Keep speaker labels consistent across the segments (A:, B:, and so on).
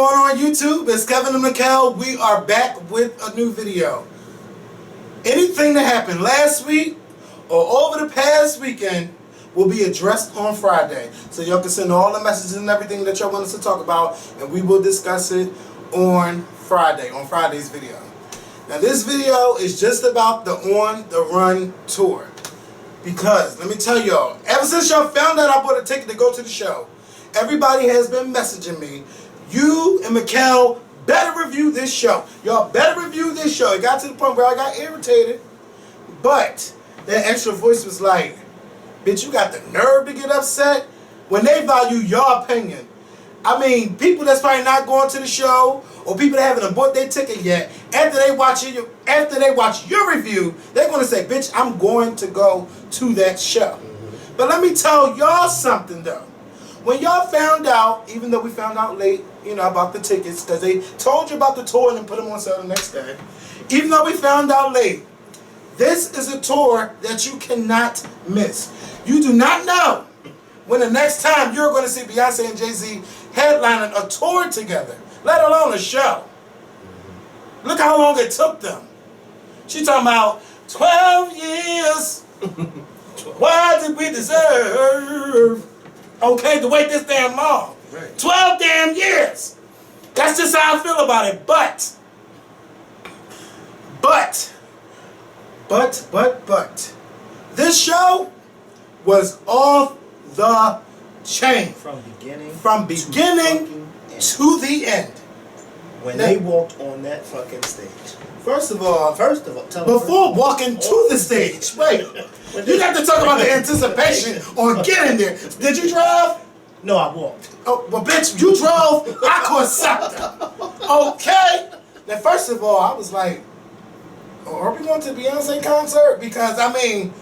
A: going on YouTube? It's Kevin and Mikkel. We are back with a new video. Anything that happened last week or over the past weekend will be addressed on Friday. So y'all can send all the messages and everything that y'all want us to talk about, and we will discuss it on Friday's video. Now this video is just about the On the Run tour. Because, let me tell y'all, ever since y'all found out I bought a ticket to go to the show, everybody has been messaging me, you and Mikkel better review this show. Y'all better review this show. It got to the point where I got irritated, but that extra voice was like, bitch, you got the nerve to get upset when they value your opinion. I mean, people that's probably not going to the show, or people that haven't bought their ticket yet, after they watch your review, they're going to say, bitch, I'm going to go to that show. But let me tell y'all something, though. When y'all found out, even though we found out late, you know, about the tickets, because they told you about the tour and then put them on sale the next day, even though we found out late, this is a tour that you cannot miss. You do not know when the next time you're going to see Beyonce and Jay-Z headlining a tour together, let alone a show. Look how long it took them. She talking about 12 years. Why did we deserve, okay, to wait this damn long? Right. 12 damn years. That's just how I feel about it. But, this show was off the chain.
B: From beginning
A: to the end.
B: When they walked on that fucking stage.
A: First of all,
B: before
A: walking to the stage, wait, you got to talk about the anticipation on getting there. Did you drive?
B: No, I walked.
A: Oh, well, bitch, you drove. I caught something. Okay. Now, first of all, I was like, oh, are we going to the Beyonce concert? Because, I mean,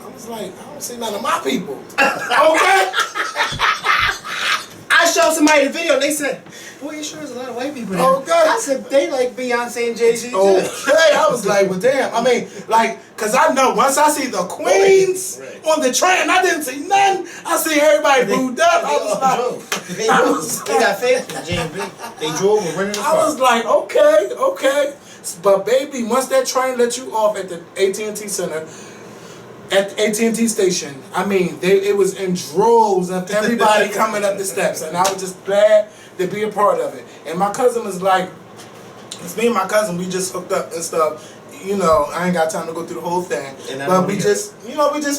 A: I was like, I don't see none of my people. Okay?
B: I showed somebody the video and they said, boy, you sure there's a lot of white people there.
A: Okay.
B: I said, they like Beyonce and Jay-Z too.
A: Okay. I was like, well, damn. I mean, like, because I know once I see the Queens on the train, I didn't see nothing. I see everybody booed up. I was like,
B: they got faith in J&B. They drove and rented a car.
A: I was like, okay. But, baby, once that train let you off at the AT&T Center, at the AT&T station, I mean, it was in droves of everybody coming up the steps, and I was just glad to be a part of it. And my cousin was like, it's me and my cousin, we just hooked up and stuff. You know, I ain't got time to go through the whole thing, but we just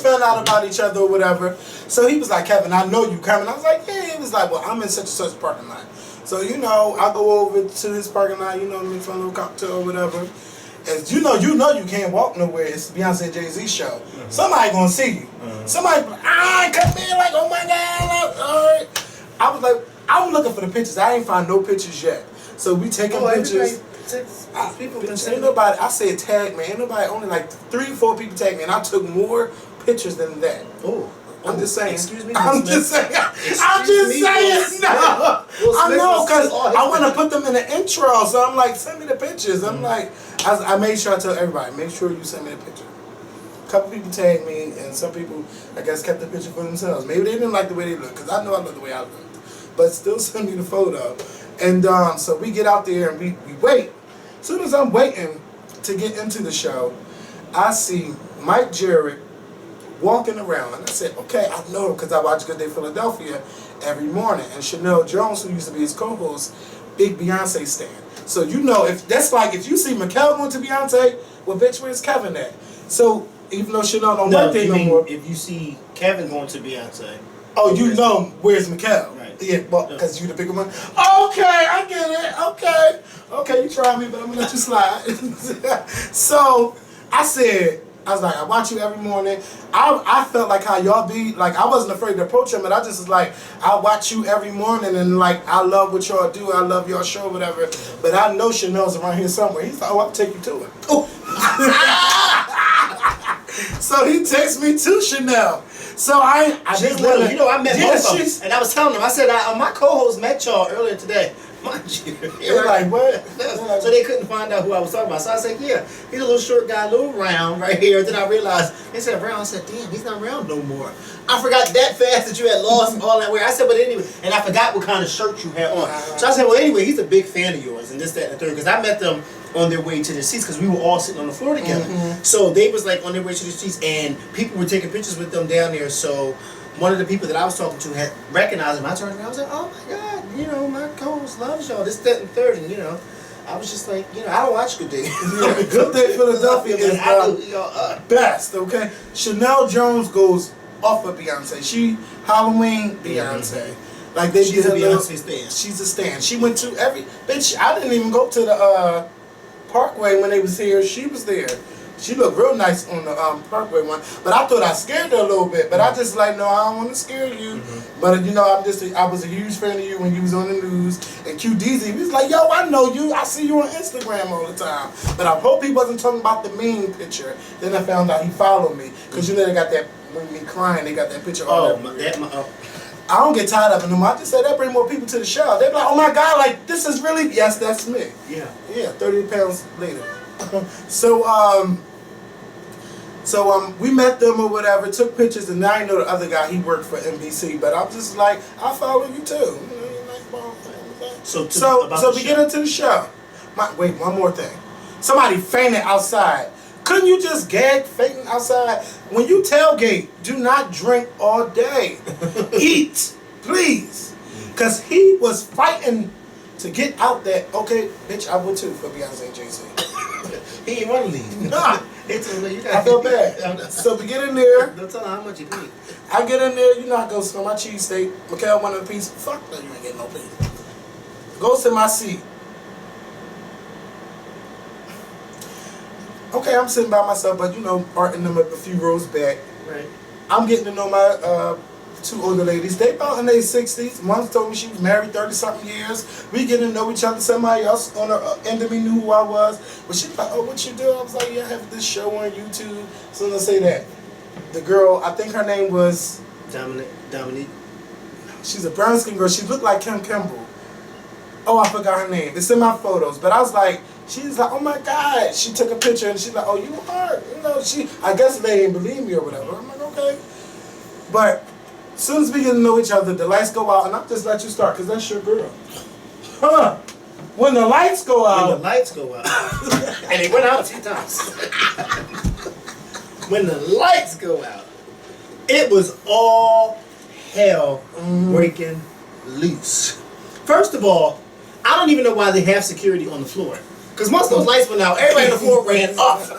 A: found out about each other or whatever. So he was like, Kevin, I know you coming. I was like, yeah. He was like, well, I'm in such and such parking lot. So, you know, I go over to his parking lot, you know, mix my little cocktail or whatever. As you know you can't walk nowhere. It's Beyonce and Jay-Z show. Somebody gonna see you. Somebody come in like, oh my God, all right. I was like, I'm looking for the pictures. I ain't find no pictures yet. So we taking pictures. People been saying nobody. I said tag me. Ain't nobody. Only like 3 or 4 people tagged me, and I took more pictures than that. I'm just saying.
B: Excuse me.
A: I'm just saying. No. I know, because I want to put them in the intro. So I'm like, send me the pictures. I'm like, I made sure I tell everybody, make sure you send me the picture. A couple people tagged me, and some people, I guess, kept the picture for themselves. Maybe they didn't like the way they look, because I know I look the way I look. But still send me the photo. And so we get out there and we wait. As soon as I'm waiting to get into the show, I see Mike Jarrett walking around, and I said, okay, I know, because I watch Good Day Philadelphia every morning, and Chanel Jones, who used to be his co-host, big Beyonce stan. So you know, if you see Mikkel going to Beyonce, well, bitch, where's Kevin at? So even though Chanel don't work there no more,
B: if you see Kevin going to Beyonce,
A: oh, you know where's Mikkel? Right. Yeah, well, because you the bigger one. Okay, I get it. Okay, you try me, but I'm gonna let you slide. So I was like, I watch you every morning. I felt like how y'all be, like, I wasn't afraid to approach him, but I just was like, I watch you every morning, and like, I love what y'all do, I love your show, whatever, but I know Chanel's around here somewhere. He's like, oh, I'll take you to it. Oh. So he takes me to Chanel. So I
B: met both of them, and I was telling them, I said, my co-host met y'all earlier today. mind you.
A: They're like, what?
B: So they couldn't find out who I was talking about. So I said, yeah, he's a little short guy, a little round right here. Then I realized, they said round. I said, damn, he's not round no more. I forgot that fast that you had lost all that weight. I said, but anyway, and I forgot what kind of shirt you had on. So I said, well, anyway, he's a big fan of yours and this, that, and the third. Because I met them on their way to the seats because we were all sitting on the floor together. So they was like on their way to the seats and people were taking pictures with them down there. So one of the people that I was talking to had recognized him. I turned around, I was like, oh my God, you know, my co-host loves y'all, this, that, and third. And, you know, I was just like, you know, I don't watch Good Day.
A: Yeah, Good Day Philadelphia is the best, okay? Chanel Jones goes off of Beyonce. She Halloween Beyonce. Like they
B: She's
A: did
B: a
A: a little,
B: Beyonce stan.
A: She's a stan. She went to every bitch. I didn't even go to the Parkway when they was here. She was there. She looked real nice on the Parkway one, but I thought I scared her a little bit. But I just like, no, I don't want to scare you. But you know, I was a huge fan of you when you was on the news. And QDZ, he was like, yo, I know you. I see you on Instagram all the time. But I hope he wasn't talking about the mean picture. Then I found out he followed me because you know they got that when me crying, they got that picture. I don't get tired of it no more. I just say that bring more people to the show. They be like, oh my God, like this is really, yes, that's me.
B: Yeah.
A: Yeah, 30 pounds later. So we met them or whatever, took pictures, and now I know the other guy, he worked for NBC, but I'm just like, I follow you too. So we get into the show. Wait, one more thing. Somebody fainted outside. Couldn't you just gag fainting outside? When you tailgate, do not drink all day. Eat, please. Because he was fighting to get out that, okay, bitch, I would too for Beyonce and Jay-Z.
B: He didn't want to leave.
A: Nah. I feel bad. So we get in there.
B: Don't tell her how much you paid.
A: I get in there, you know, I go to my cheesesteak. Mikhail wanted a piece. Fuck no, you ain't getting no piece. Goes to my seat. Okay, I'm sitting by myself, but you know, Art and them a few rows back.
B: Right.
A: I'm getting to know my two older ladies. They about in their 60s. Mom told me she was married 30-something years. We getting to know each other. Somebody else on the end of me knew who I was. But she was like, oh, what you do? I was like, yeah, I have this show on YouTube. So let's say that. The girl, I think her name was...
B: Dominique.
A: She's a brown skin girl. She looked like Kim Kimble. Oh, I forgot her name. It's in my photos. But I was like... She's like, oh my God. She took a picture and she's like, oh, you are. You know, I guess they didn't believe me or whatever. I'm like, okay. But as soon as we get to know each other, the lights go out and I'll just let you start because that's your girl. Huh. When the lights go out.
B: When the lights go out. And they went out a few times. When the lights go out, it was all hell breaking loose. First of all, I don't even know why they have security on the floor. Because once those lights went out, everybody on the floor ran off.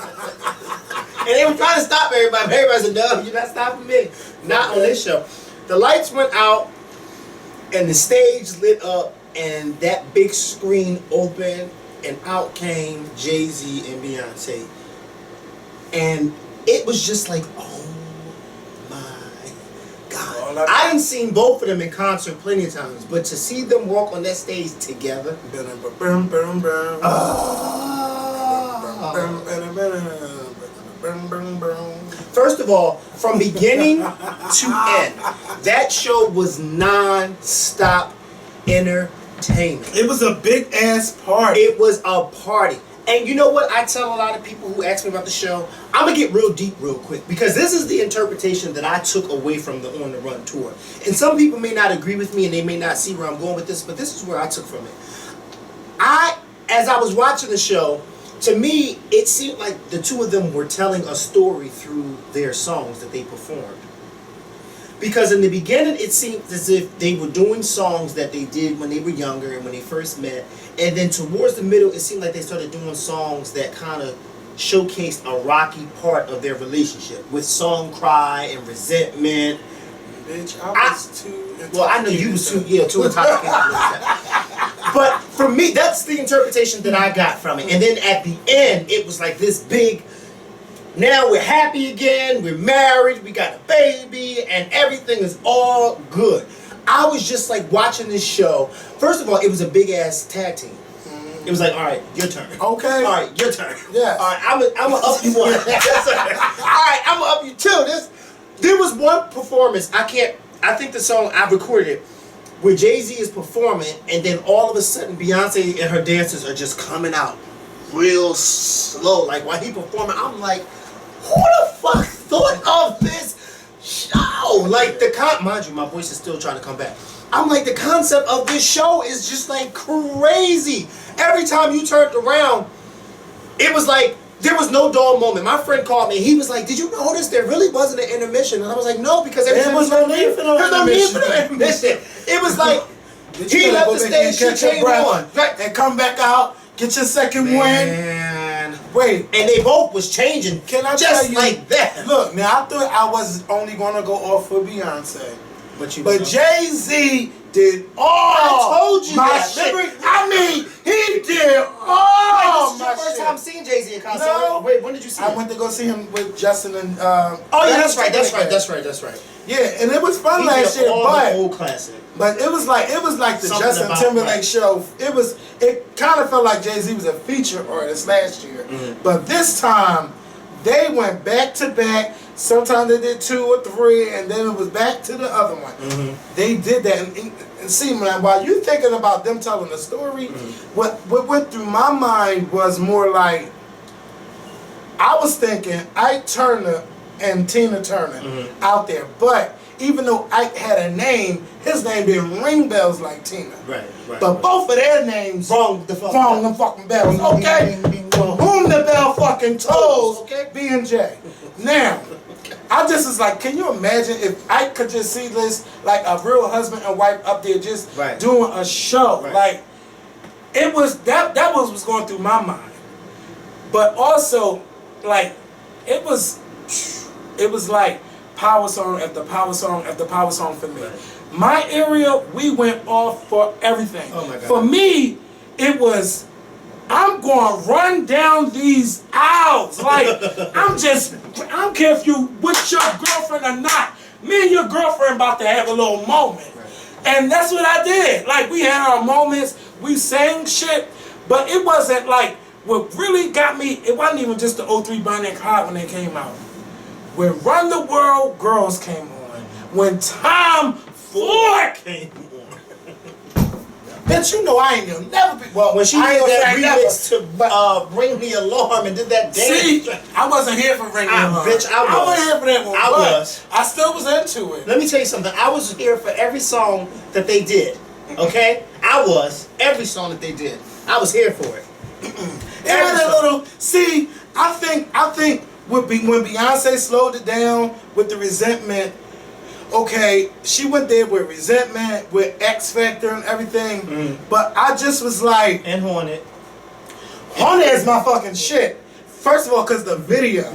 B: And they were trying to stop everybody. But everybody said, no, you're not stopping me. Not on this show. The lights went out, and the stage lit up, and that big screen opened, and out came Jay-Z and Beyonce. And it was just like, oh my God. I done seen both of them in concert plenty of times, but to see them walk on that stage together. First of all, from beginning to end, that show was non-stop entertainment.
A: It was a big ass party.
B: It was a party. And you know what I tell a lot of people who ask me about the show? I'm going to get real deep real quick because this is the interpretation that I took away from the On the Run tour. And some people may not agree with me and they may not see where I'm going with this, but this is where I took from it. As I was watching the show, to me, it seemed like the two of them were telling a story through their songs that they performed. Because in the beginning, it seemed as if they were doing songs that they did when they were younger and when they first met. And then towards the middle, it seemed like they started doing songs that kind of showcased a rocky part of their relationship with Song Cry and Resentment.
A: Bitch, I was too intoxicated.
B: Well, I know you was too intoxicated. But for me, that's the interpretation that I got from it. And then at the end, it was like this big... Now we're happy again, we're married, we got a baby, and everything is all good. I was just like watching this show. First of all, it was a big ass tag team. It was like, all right, your turn.
A: Okay.
B: All right, your turn.
A: Yes.
B: All right, I'm gonna up you one. Yes, sir. All right, I'm gonna up you two. There was one performance. I think the song I recorded it. where Jay-Z is performing, and then all of a sudden Beyonce and her dancers are just coming out real slow. Like while he performing, I'm like, who the fuck thought of this show? Like mind you, my voice is still trying to come back. I'm like, the concept of this show is just like crazy. Every time you turned around, it was like there was no dull moment. My friend called me. He was like, "Did you notice there really wasn't an intermission?" And I was like, "No, because there was no need for no intermission." It was like he left the stage, she came on,
A: and come back out, get your second win. Wait,
B: and they both was changing.
A: Can I
B: just
A: tell you,
B: like that?
A: Look, now I thought I was only gonna go off for Beyonce,
B: but
A: Jay-Z did all.
B: I told you
A: my
B: that.
A: shit. I mean, he did all
B: Wait, this is
A: my
B: your first
A: shit.
B: time seeing Jay-Z in concert?
A: No.
B: Wait, when did you see him?
A: I went to go see him with Justin and.
B: Oh yeah, that's right.
A: Yeah, and it was fun last year,
B: but old classic.
A: But it was like the something Justin Timberlake show. It kind of felt like Jay-Z was a feature artist last year, but this time they went back to back. Sometimes they did 2 or 3, and then it was back to the other one. They did that, and see, man, while you thinking about them telling the story, what went through my mind was more like I was thinking Ike Turner and Tina Turner out there, but even though Ike had a name, his name didn't ring bells like Tina.
B: Right.
A: But both of their names
B: rung the
A: fucking bells. Okay? For whom the bell fucking tolls, B&J. Now, I just was like, can you imagine if Ike could just see this, like a real husband and wife up there just doing a show? Like, it was, that was what's going through my mind. But also, like, it was like power song after power song after power song for me. My area, we went off for everything.
B: Oh my God.
A: For me, it was, I'm going to run down these aisles. Like, I don't care if you with your girlfriend or not. Me and your girlfriend about to have a little moment. And that's what I did. Like, we had our moments, we sang shit, but it wasn't like, what really got me, it wasn't even just the 03 Bonnie and Clyde when they came out. When Run the World Girls came on, when Tom Ford came on. Bitch, you know I ain't gonna never be.
B: Well, when she did that remix to Ring the Alarm and did that dance.
A: See, I wasn't here for Ring the Alarm.
B: Bitch, I
A: wasn't here for that one.
B: I was.
A: I still was into it.
B: Let me tell you something. I was here for every song that they did. Okay? I was. Every song that they did. I was here for it.
A: See, I think when Beyonce slowed it down with the resentment, okay, she went there with resentment, with X Factor and everything, but I just was like...
B: And Hornet.
A: Hornet is my fucking shit. First of all, because the video.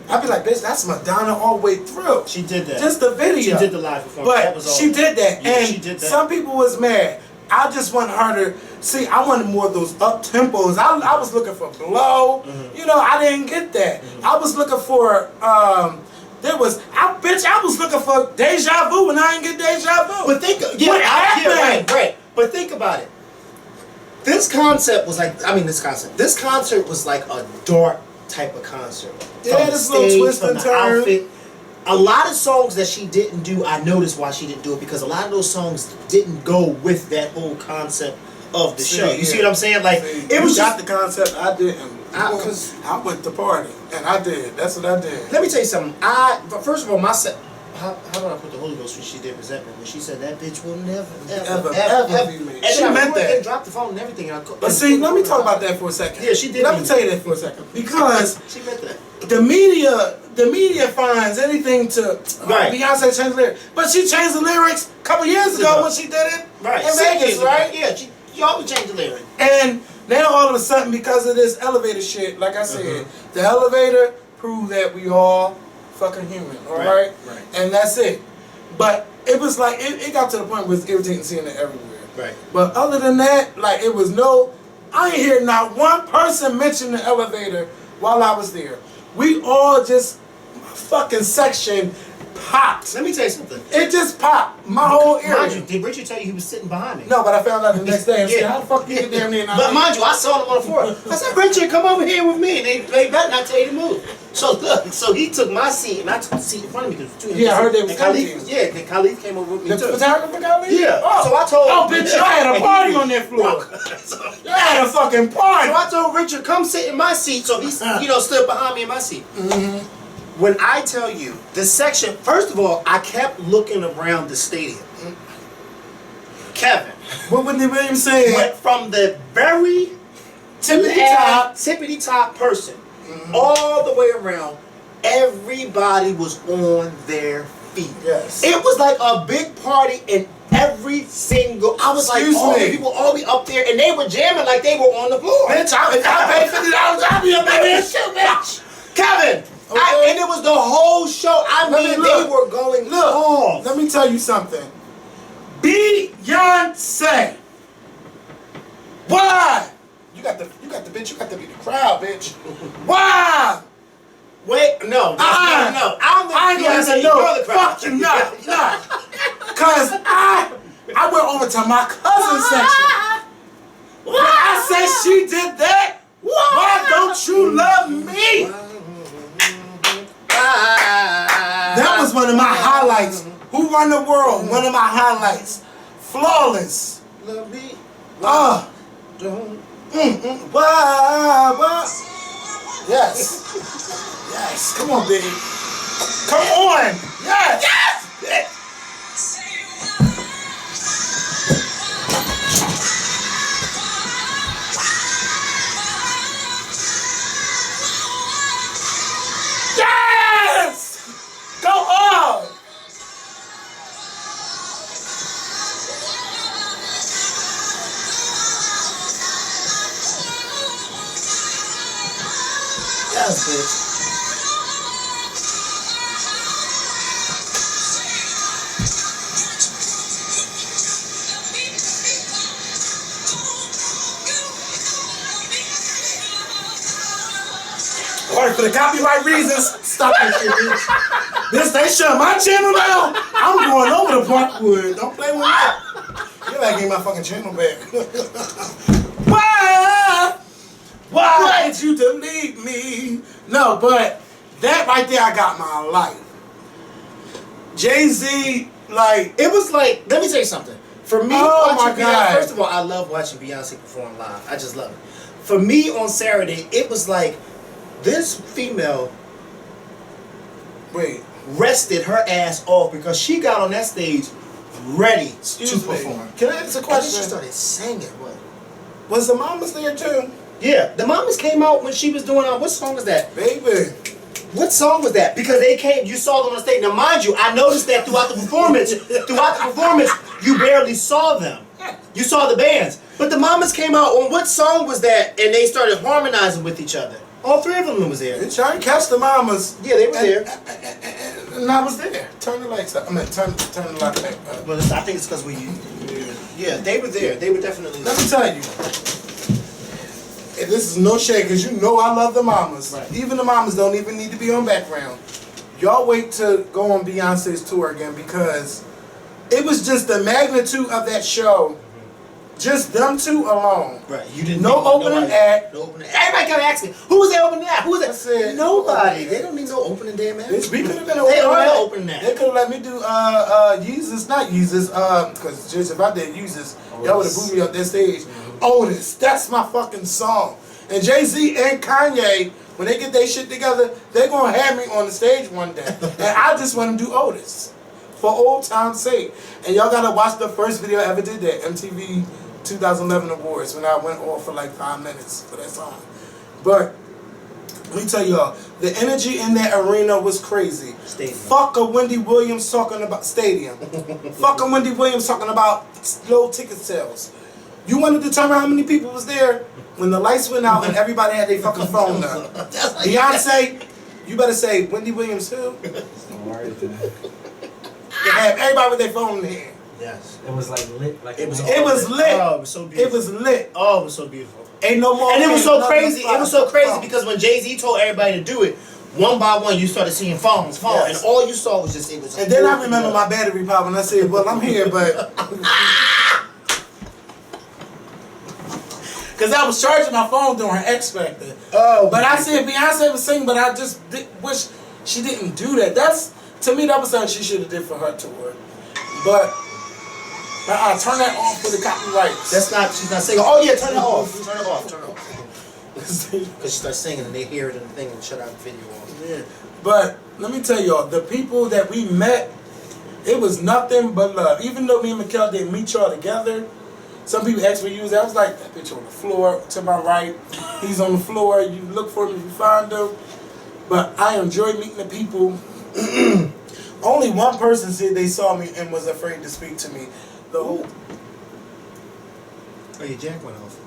A: I'd be like, bitch, that's Madonna all the way through.
B: She did that.
A: Just the video.
B: She did the live performance.
A: But
B: that was all
A: she did that.
B: Yeah,
A: and
B: she did that.
A: Some people was mad. I just want her to... See, I wanted more of those up tempos. I was looking for Blow. You know, I didn't get that. I was looking for... I was looking for Deja Vu and I didn't get Deja Vu.
B: But think... what happened? Right. But think about it. This concept was like... This concert was like a dark type of concert.
A: Yeah, this little twist and turn.
B: Outfit. A lot of songs that she didn't do, I noticed why she didn't do it, because a lot of those songs didn't go with that whole concept of the show. You see what I'm saying? Like, it was
A: just the concept. I didn't. Because I went to party and I did. That's what I did.
B: Let me tell you something. First of all, how did I put the Holy Ghost when she did Resentment? When she said that bitch will never
A: be me.
B: And
A: she meant that.
B: And dropped the phone and everything.
A: But see, let me talk about that for a second.
B: Yeah, she did.
A: Let me tell you that for a second. Because
B: she meant that.
A: The media finds anything to Beyonce changed the lyrics. But she changed the lyrics a couple years ago when she did it in Vegas, right?
B: Yeah, she always changed the lyrics.
A: And now all of a sudden, because of this elevator shit, like I said, the elevator proved that we all fucking human, alright? Right. And that's it. But it was like, it got to the point where it was irritating seeing it everywhere.
B: Right.
A: But other than that, like, it was I ain't hear not one person mention the elevator while I was there. We all just, fucking section popped.
B: Let me tell you something.
A: It just popped. My whole area.
B: Mind you, did Richard tell you he was sitting behind me?
A: No, but I found out the next day and said, how the fuck you get down there?
B: But mind you, I saw him on the floor. I said, Richard, come over here with me. And they better not tell you to move. So look, so he took my seat, and I took the seat in front of me.
A: Yeah, I heard they was
B: Khalif, yeah, then Khalif came over with me
A: The
B: too.
A: photographer got me?
B: Yeah.
A: Oh.
B: So I told.
A: Oh, bitch, I had a party on that floor. You had a fucking party.
B: So I told Richard, come sit in my seat. So he, stood behind me in my seat. When I tell you the section, first of all, I kept looking around the stadium. Kevin.
A: What Wendy Williams say?
B: Went from the very tippity top person all the way around. Everybody was on their feet.
A: Yes.
B: It was like a big party in every single. I was
A: Excuse
B: like, all
A: me.
B: the people all be up there, and they were jamming like they were on the floor.
A: Bitch, if I paid $50, I'll be up in here too, bitch.
B: Kevin,
A: Okay.
B: and it was the whole show. I
A: Let me
B: mean,
A: look.
B: they were going
A: Look,
B: off.
A: let me tell you something. Beyoncé. Why? You got the bitch. You got to be the crowd, bitch. Why?
B: Wait, no. I don't think
A: I ain't gonna say
B: you're
A: no.
B: the crowd.
A: Fuck you, no. Cause I went over to my cousin's section. When I said she did that, why don't you love me? That was one of my highlights. Who Run the World? One of my highlights. Flawless.
B: Love me.
A: Don't. Why? Yes. Yes. Come on, baby. Come on. Yes. Yes. Yes. Go on.
B: Yes, bitch.
A: Or for the copyright reasons, stop that shit, bitch. This they shut my channel down. I'm going over to Parkwood. Don't play with me. You gotta give my fucking channel back. Why did you delete me? No, but that right there, I got my life. Jay-Z, like,
B: It was like, let me tell you something. For me,
A: Oh my
B: watching
A: God.
B: Beyonce, first of all, I love watching Beyonce perform live. I just love it. For me on Saturday, it was like this female
A: wait,
B: rested her ass off because she got on that stage ready
A: excuse
B: to
A: me.
B: perform.
A: Can I ask a
B: And then she
A: question?
B: started singing. What?
A: Was the mamas there too?
B: Yeah, the mamas came out when she was doing what song was that?
A: Baby.
B: What song was that? Because they came, you saw them on the stage. Now, mind you, I noticed that throughout the performance, you barely saw them. You saw the bands. But the mamas came out on what song was that? And they started harmonizing with each other. All three of them was there.
A: Bitch, I ain't catch the mamas.
B: Yeah, they were there.
A: And I was there. Turn the lights up. I mean, turn the light back up.
B: But I think it's because yeah, they were there. They were definitely there.
A: Let me tell you. And this is no shade, because you know I love the mamas.
B: Right.
A: Even the mamas don't even need to be on background. Y'all wait to go on Beyonce's tour again, because it was just the magnitude of that show. Just them two alone.
B: Right. You didn't
A: No
B: think
A: opening
B: nobody-
A: act.
B: No opening. Everybody kept asking, who was that opening act? Who was that?
A: I said,
B: Nobody. They don't need no opening damn act.
A: Bitch, we could have been
B: They
A: open
B: are
A: that.
B: the opening act.
A: They could have let me do Yeezus, not Yeezus, because just if I did Yeezus, y'all would have booed me up that stage. Otis, that's my fucking song. And Jay-Z and Kanye, when they get their shit together, they gonna have me on the stage one day. And I just want to do Otis for old time's sake. And y'all gotta watch the first video I ever did that, MTV 2011 Awards, when I went off for like 5 minutes for that song. But let me tell y'all, the energy in that arena was crazy.
B: Stadium.
A: Fuck a Wendy Williams talking about stadium. Fuck a Wendy Williams talking about low ticket sales. You want to determine how many people was there when the lights went out and everybody had their fucking phone up. Beyonce, you better say Wendy Williams who? They have everybody with their phone in their hand.
B: Yes.
C: It was like lit. Like
A: It was lit.
B: Oh, it was so beautiful.
A: It was lit.
B: Oh, it was so beautiful.
A: Ain't no more.
B: And it was so
A: nothing
B: crazy.
A: but
B: It was so crazy
A: phone.
B: because when Jay-Z told everybody to do it, one by one, you started seeing phones,
A: Yes.
B: and all you saw was just it was.
A: And then I remember my battery pop and I said, well, I'm here, but Because I was charging my phone during X Factor.
B: Oh,
A: but I said Beyonce was singing, but I just wish she didn't do that. To me, that was something she should have did for her tour. But turn that off for the copyrights.
B: She's not singing. Oh yeah, turn it off. Turn it off. Because she starts singing and they hear it in the thing and shut out the video off.
A: Yeah. But let me tell y'all, the people that we met, it was nothing but love. Even though me and Mikkel didn't meet y'all together, some people asked me to use that. I was like, that bitch on the floor to my right. He's on the floor. You look for him if you find him. But I enjoyed meeting the people. Only one person said they saw me and was afraid to speak to me. Oh,
B: your jack went off.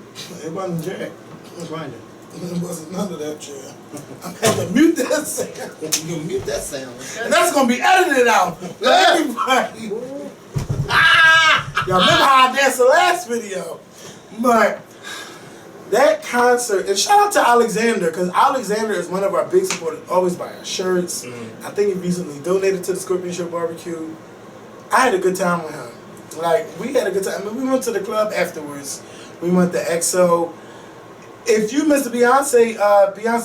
A: It wasn't Jack.
B: What's grinding?
A: It wasn't none of that shit. I'm going to mute that sound.
B: You can mute that sound. Okay?
A: And that's going to be edited out. Everybody. Y'all remember how I danced the last video. But that concert, and shout out to Alexander, because Alexander is one of our big supporters, always buy our shirts. I think he recently donated to the Scorpion Show Barbecue. I had a good time with him. Like, we had a good time. I mean, we went to the club afterwards. We went to EXO. If you missed the Beyonce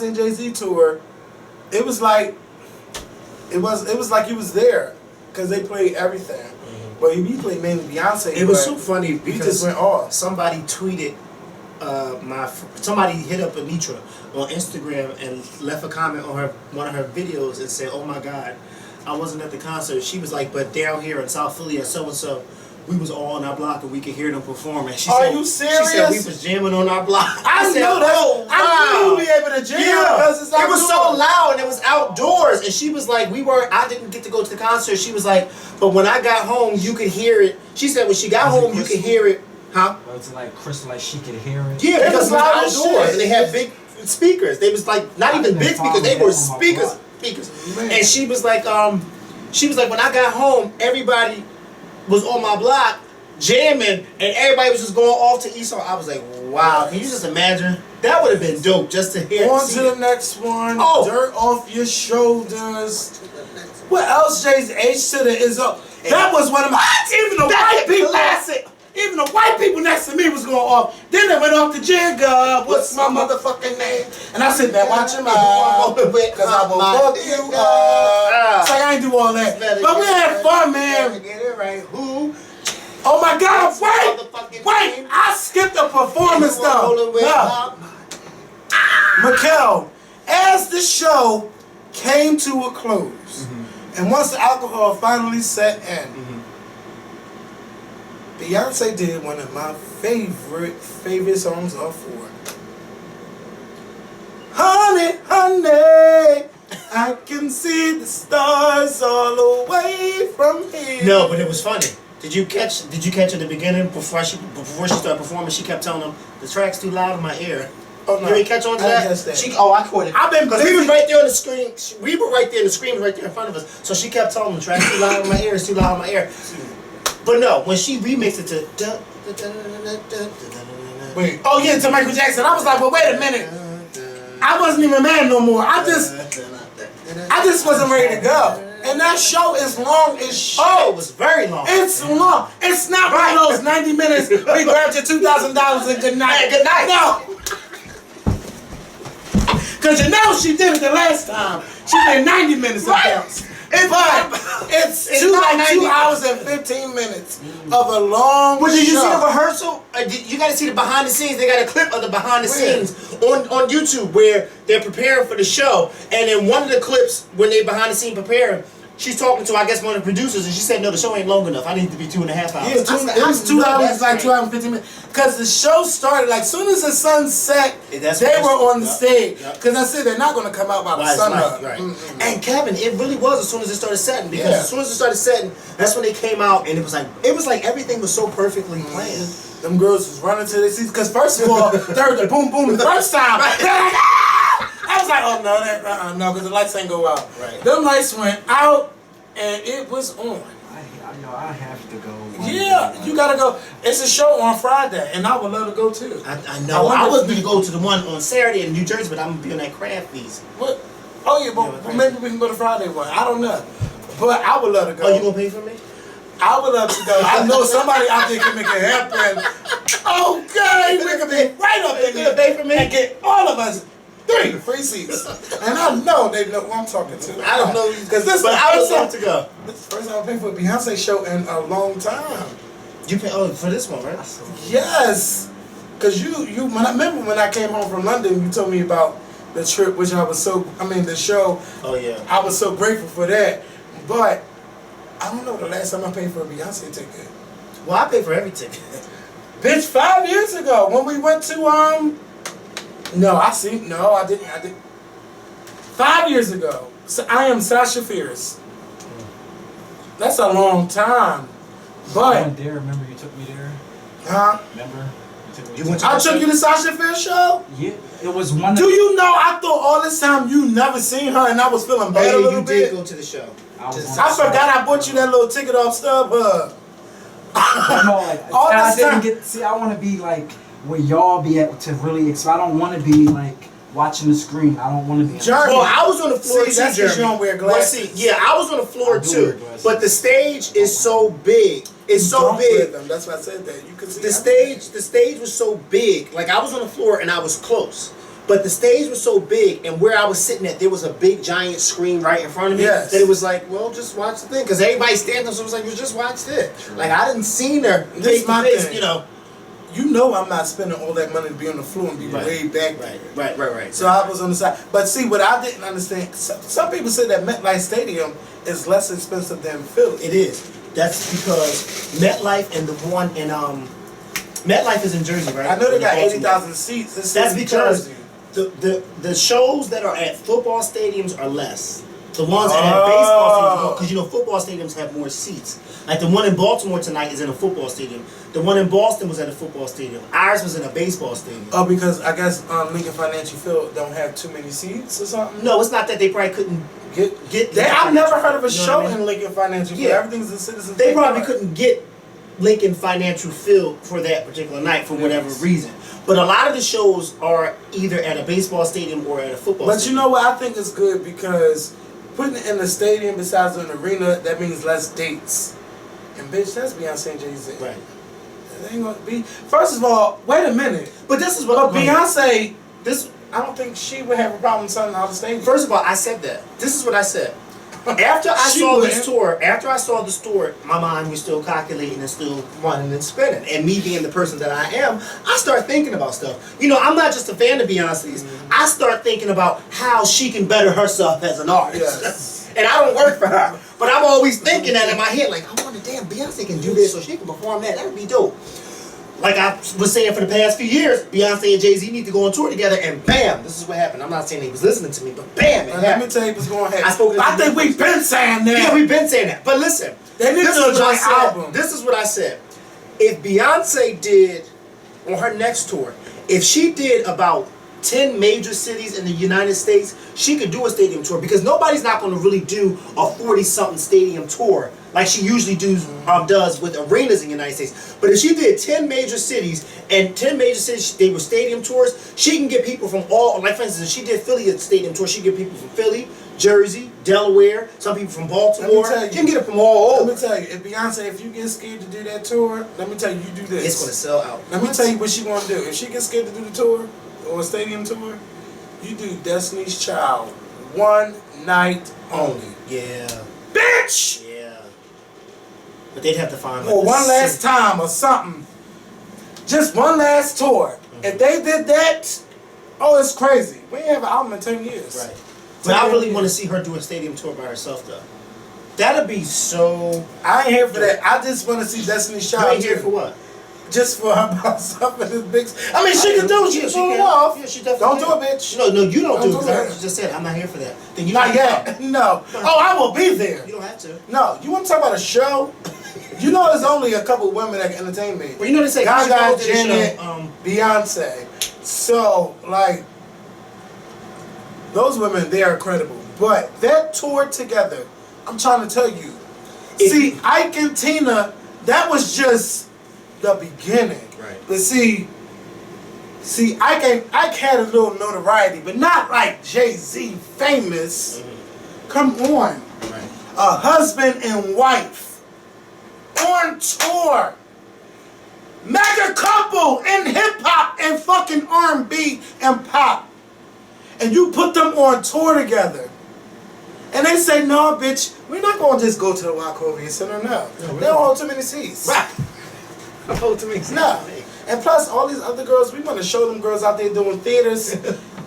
A: and Jay-Z tour, it was like you was there because they played everything. But he played mainly Beyonce.
B: It was so funny
A: we
B: because
A: just went off.
B: Somebody tweeted somebody hit up Anitra on Instagram and left a comment on one of her videos and said, "Oh my God, I wasn't at the concert." She was like, "But down here in South Philly at so and so, we was all on our block and we could hear them perform." And she
A: Are
B: said,
A: you serious?
B: She said we was jamming on our block.
A: I
B: said,
A: know that.
B: "Oh, wow."
A: I knew you'd be able to jam because it's
B: it was so
A: outdoors.
B: loud and it was outdoors. And she was like, I didn't get to go to the concert. She was like, but when I got home, you could hear it. She said when she got home, you could hear it. Huh?
C: Was it like crystal, like she could hear it?
B: Yeah, because it was
A: loud as
B: outdoors
A: shit.
B: and they had big speakers. They was like not even big speakers. They were speakers.
A: Man.
B: And she was like, when I got home, everybody was on my block jamming, and everybody was just going off to Esau. I was like, wow, can you just imagine? That would have been dope just to hear.
A: On to the next one.
B: Oh.
A: Dirt off your shoulders. What else, Jay's H to the is up? That was one of my. Even the white people.
B: Classic.
A: Even the white people next to me was going off. Then they went off to Jigga. What's my motherfucking name? And I said, man, watch him out. Because I will fuck you up. It's like I ain't do all that. But we had fun, man.
B: Get it right. Who?
A: Oh my God, wait! I skipped the performance though. No. Mikkel, as the show came to a close, and once the alcohol finally set in, Beyonce did one of my favorite songs of four. Honey, honey, I can see the stars all the way from here.
B: No, but it was funny. Did you catch at the beginning before she started performing? She kept telling them the track's too loud in my ear.
A: Oh, no.
B: You didn't catch on to
A: I
B: that?
A: didn't catch that.
B: I caught it. Because we was right there on the screen. We were right there, and the screen was right there in front of us. So she kept telling them the track's too loud in my ear. It's too loud in my ear. But no, when she remixed it to
A: wait, oh yeah, to Michael Jackson. I was like, well, wait a minute. I wasn't even mad no more. I just wasn't ready to go. And that show is long as shit.
B: Oh, it was very long.
A: It's long. It's not one of those 90 minutes. We grabbed your $2,000 and good night.
B: Good night.
A: No. Because you know she did it the last time. She did 90 minutes of bounce. It's 2 hours and 15 minutes of a long
B: But did you see
A: show.
B: the rehearsal? You got to see the behind the scenes. They got a clip of the behind the scenes on YouTube where they're preparing for the show. And in one of the clips, when they behind the scene preparing, she's talking to, I guess, one of the producers, and she said, "No, the show ain't long enough. I need it to be 2.5 hours."
A: Yeah, it was 2 hours, like 2 hours and 15 minutes. Because the show started, like, soon as the sun set, they were on the stage. Because I said they're not going to come out by the sun up.
B: Right. And Kevin, it really was as soon as it started setting. Because as soon as it started setting, that's when they came out, and it was like everything was so perfectly planned.
A: Them girls was running to their seats. Because first of all, they heard the boom boom the first time. I was like, oh no, no, because the lights ain't go out.
B: Right.
A: Them lights went out, and it was on.
C: I have to go.
A: Yeah, you gotta go. It's a show on Friday, and I would love to go too.
B: I know. I was going to go to the one on Saturday in New Jersey, but I'm going to be on that craft feast.
A: What? Oh yeah, but maybe we can go to Friday one. I don't know, but I would love to go.
B: Oh, you gonna pay for me?
A: I would love to go. I know somebody out there can make it happen. Okay, we could be right up in there
B: pay for me
A: and get all of us 3 free seats. And I know they know who I'm talking to.
B: I don't know
A: because this
B: but
A: is
B: I
A: the
B: would
A: first
B: love to go.
A: time. This is the first time I paid for a Beyonce show in a long time.
B: You pay for this one, right?
A: Yes, because you when I remember when I came home from London, you told me about the trip, which I was the show.
B: Oh yeah.
A: I was so grateful for that, but I don't know the last time I paid for a Beyonce ticket.
B: Well, I pay for every ticket.
A: Bitch, 5 years ago when we went to no, I didn't. 5 years ago. So I am Sasha Fierce. That's a long time.
C: I
A: But
C: went there. Remember you took me there?
A: huh?
C: Remember?
B: You went to
A: I took you to Sasha Fierce show?
C: Yeah, it was one.
A: Do you know I thought all this time you never seen her and I was feeling
B: Oh
A: bad
B: yeah,
A: a little
B: you
A: bit?
B: did go to the show.
C: I was
B: Just-
C: on
A: I forgot I bought you that little ticket off StubHub.
C: No, like,
A: All
C: I
A: this time.
C: didn't get. See, I want to be like where y'all be at to really. I don't want to be like watching the screen. I don't want to be.
A: Jeremy.
B: Well, I was on the floor
A: See,
B: too,
A: that's 'cause
B: Jeremy.
A: you don't wear
B: Well,
A: glasses.
B: see, yeah, I was on the floor
C: I do wear
B: too.
C: glasses.
B: But the stage is so big. It's so
A: Don't wear
B: big.
A: them. That's why I said that. You could see
B: The stage was so big. Like I was on the floor and I was close. But the stage was so big, and where I was sitting at, there was a big giant screen right in front of me.
A: Yes.
B: That it was like, well, just watch the thing, because everybody standing up, so it was like, well, just watch this.
C: True.
B: Like I didn't see her
A: This
B: face
A: is
B: to
A: my
B: face,
A: thing.
B: you know.
A: You know I'm not spending all that money to be on the floor and be
B: Right.
A: way back there.
B: Right.
A: So I was on the side. But see, what I didn't understand, some people say that MetLife Stadium is less expensive than Philly.
B: It is. That's because MetLife and the one in MetLife is in Jersey, right?
A: I know they got
B: In Baltimore.
A: 80,000 seats. It's
B: That's
A: in
B: because
A: Jersey.
B: the shows that are at football stadiums are less. The ones that have baseball stadiums, because you know football stadiums have more seats. Like the one in Baltimore tonight is in a football stadium. The one in Boston was at a football stadium. Ours was in a baseball stadium.
A: Oh, because I guess Lincoln Financial Field don't have too many seats or something?
B: No, it's not that they probably couldn't get.
A: I've never heard of a
B: You know
A: show
B: what I mean?
A: in Lincoln Financial Field.
B: Yeah.
A: Everything's in Citizens.
B: They probably
A: Park.
B: couldn't get Lincoln Financial Field for that particular night for whatever
A: Yes.
B: reason. But a lot of the shows are either at a baseball stadium or at a football
A: But
B: stadium.
A: you know what? I think it's good because putting it in the stadium besides an arena, that means less dates. And bitch, that's Beyonce and Jay-Z.
B: Right.
A: It ain't gonna be. First of all, wait a minute.
B: But this is what
A: But Beyonce,
B: this
A: I don't think she would have a problem selling out the stadium.
B: first of all, I said that. This is what I said. After I
A: She
B: saw
A: wouldn't.
B: this tour, my mind was still calculating and still running and spinning. And me being the person that I am, I start thinking about stuff. You know, I'm not just a fan of Beyonce's. I start thinking about how she can better herself as an artist.
A: Yes.
B: And I don't work for her. But I'm always thinking that in my head, like, I wonder, damn, Beyonce can do this or she can perform that. That would be dope. Like I was saying for the past few years, Beyonce and Jay-Z need to go on tour together, and bam, this is what happened. I'm not saying they was listening to me, but bam, it
A: And let me
B: happened.
A: tell you what's going to
B: I
A: happen.
B: spoke to
A: I
B: the
A: think we've been saying that.
B: Yeah, we've been saying that. But listen,
A: They need
B: this
A: to
B: is what I
A: joint
B: said.
A: album.
B: This is what I said. If Beyonce did on her next tour, if she did about 10 major cities in the United States, she could do a stadium tour because nobody's not going to really do a 40-something stadium tour like she usually does with arenas in the United States. But if she did 10 major cities and 10 major cities, they were stadium tours, she can get people from all, like for instance, if she did Philly a stadium tour, she can get people from Philly, Jersey, Delaware, some people from Baltimore.
A: Let me tell you.
B: She can get it from all
A: Let
B: over.
A: me tell you, if Beyonce, if you get scared to do that tour, let me tell you, you do this.
B: It's going to sell out.
A: Let me tell you what she gonna do. If she gets scared to do the tour or a stadium tour, you do Destiny's Child, one night only.
B: Yeah.
A: Bitch!
B: Yeah. But they'd have to find
A: Or
B: the
A: one last
B: city.
A: time or something. Just one last tour. If they did that, oh, it's crazy. We ain't have an album in 10 years.
B: Right. But I really want to see her do a stadium tour by herself, though. That'd be so.
A: I ain't here for that. I just want to see Destiny's
B: You
A: Child.
B: ain't here
A: too.
B: for what?
A: Just for her about stuff in this big. I mean, she can do it. She can pull it
B: can.
A: off.
B: Yeah, she definitely
A: Don't do
B: can.
A: it, bitch.
B: No, you don't do it.
A: Don't
B: 'Cause
A: do
B: I
A: it.
B: just said I'm not here for that. Then you
A: Not
B: don't
A: yet. No. Oh, I will be there.
B: You don't have to.
A: No, you want to talk about a show? You know, there's only a couple women that can entertain me.
B: Well, you know they say
A: Gaga,
B: she did a
A: Janet,
B: show,
A: Beyonce. So, like, those women, they are incredible. But that tour together, I'm trying to tell you. See, Ike and Tina, that was just the beginning.
B: Right.
A: But see, Ike had a little notoriety, but not like Jay-Z famous. Come on.
B: Right.
A: A husband and wife on tour. mega couple in hip hop and fucking R&B and pop, and you put them on tour together, and they say, no, bitch, we're not gonna just go to the Wachovia Center. No, they don't hold too many seats.
B: Right. Hold too many seats.
A: No. And plus, all these other girls, we want to show them girls out there doing theaters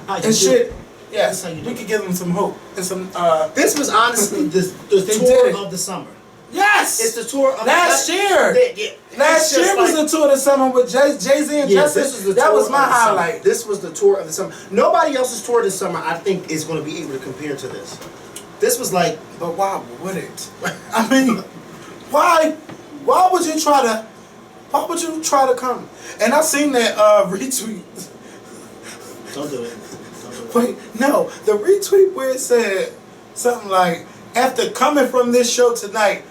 A: and shit. Yes, we could give them some hope and some.
B: This was honestly the
A: They
B: tour
A: did it.
B: of the summer.
A: Yes,
B: It's the tour of
A: last year.
B: Yeah.
A: Last year was the tour of the summer with Jay-Z and
B: Yeah,
A: Justin.
B: this was the
A: That
B: tour
A: was
B: of
A: my
B: the summer.
A: highlight.
B: This was the tour of the summer. Nobody else's tour this summer, I think, is going to be able to compare to this. This was like,
A: But why would it? I mean, why would you try to? Why would you try to come? And I seen that retweet.
B: don't do it.
A: Wait, no, the retweet where it said something like, after coming from this show tonight